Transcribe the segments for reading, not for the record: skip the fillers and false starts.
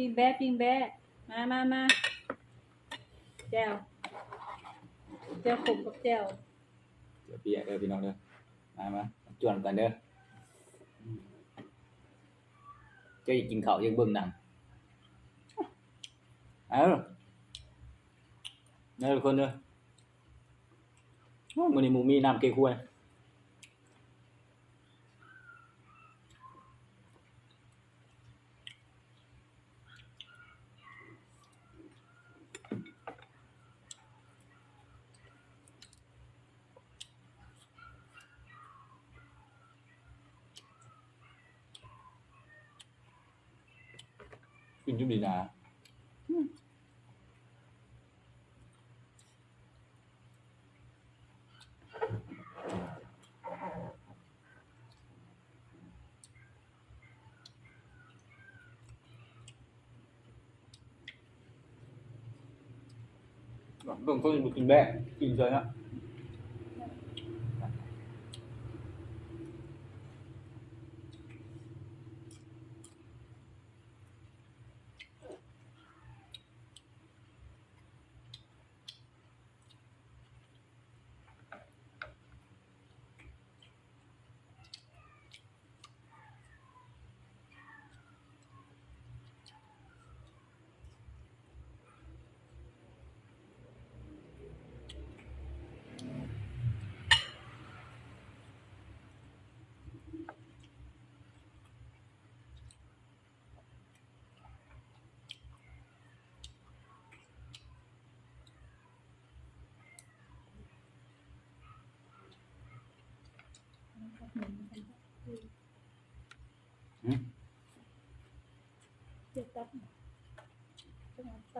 ปิ้งแบะปิ้งแบะมาแจ่วขมกับแจ่วเดี๋ยวเปียกเด้อพี่น้องเด้อมาจวนกันเด้อเจ้าอยากกินข้าวยังเบิ่งหนังเอาเด้อทุกคนเด้อมื้อนี้หมูมีน้ำเก๊กฮวยกินจุ่มดีนะเบิ่งคนกินแบะกินเฉยนะเจ็บตับ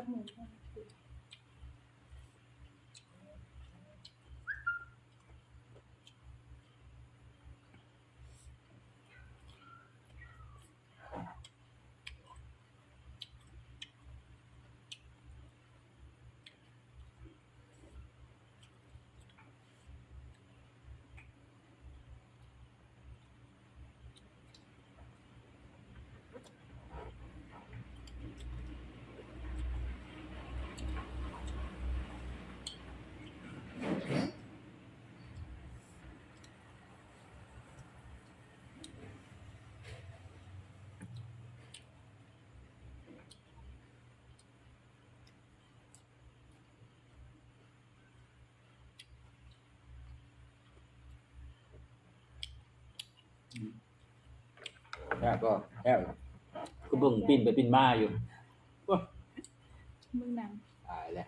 หมูแล้วก็แล้วก็เบิ่งปิ้นไปปิ้นมาอยู่มึงหนังตายแล้ว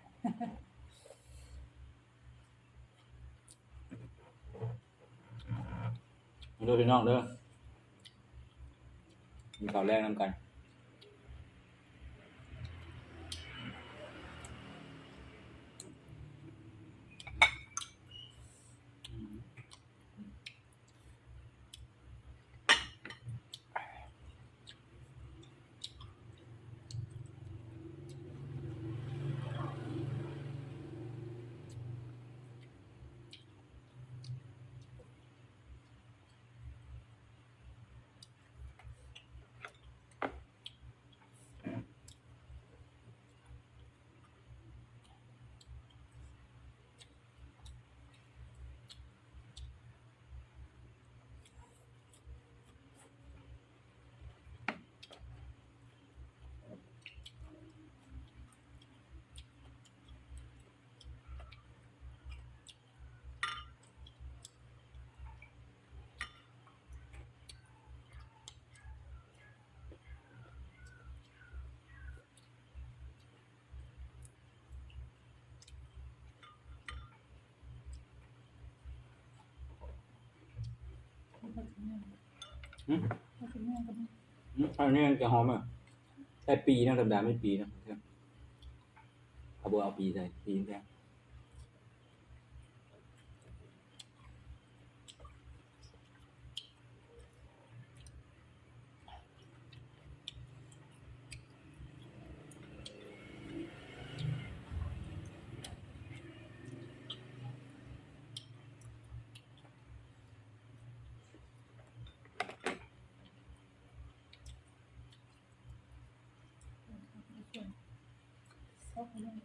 มาดูพี่น้องเด้อมีข้าวแรงนำกันอันนี้จะหอมอ่ะแต่ปีนะธรรมดาไม่ปีนะเอาบัวเอาปีใส่ปีแท้ ซอกมัน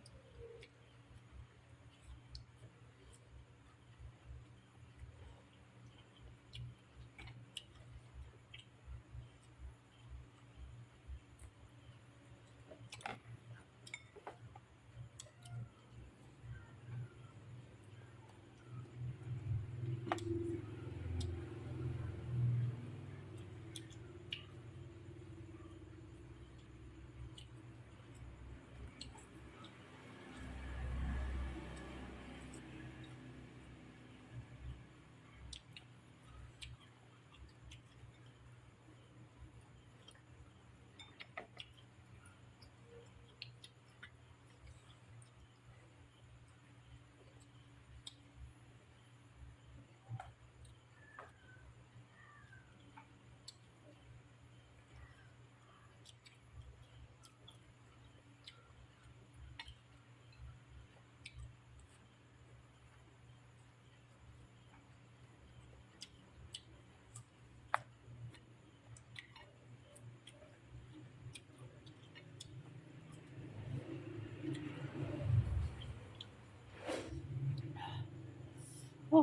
โอ้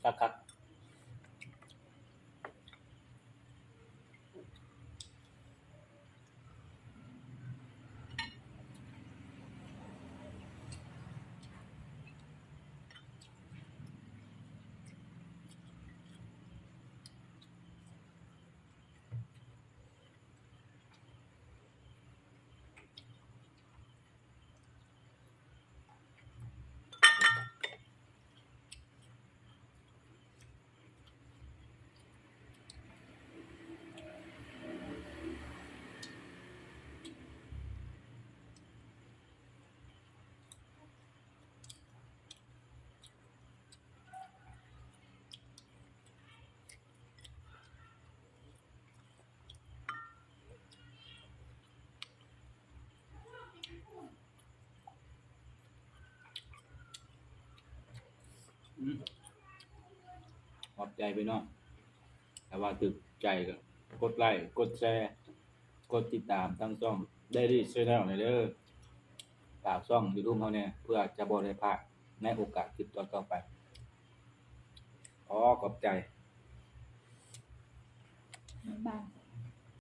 คักขอบใจพี่น้องแต่ว่าถึกใจก็กดไลค์กดแชร์กดติดตามทั้งช่อง Daily Channel ในเด้อฝากช่อง YouTube เฮาเนี่ยเพื่อจะบ่ได้พลาดในโอกาสคลิปต่อๆไปขอบใจ บาง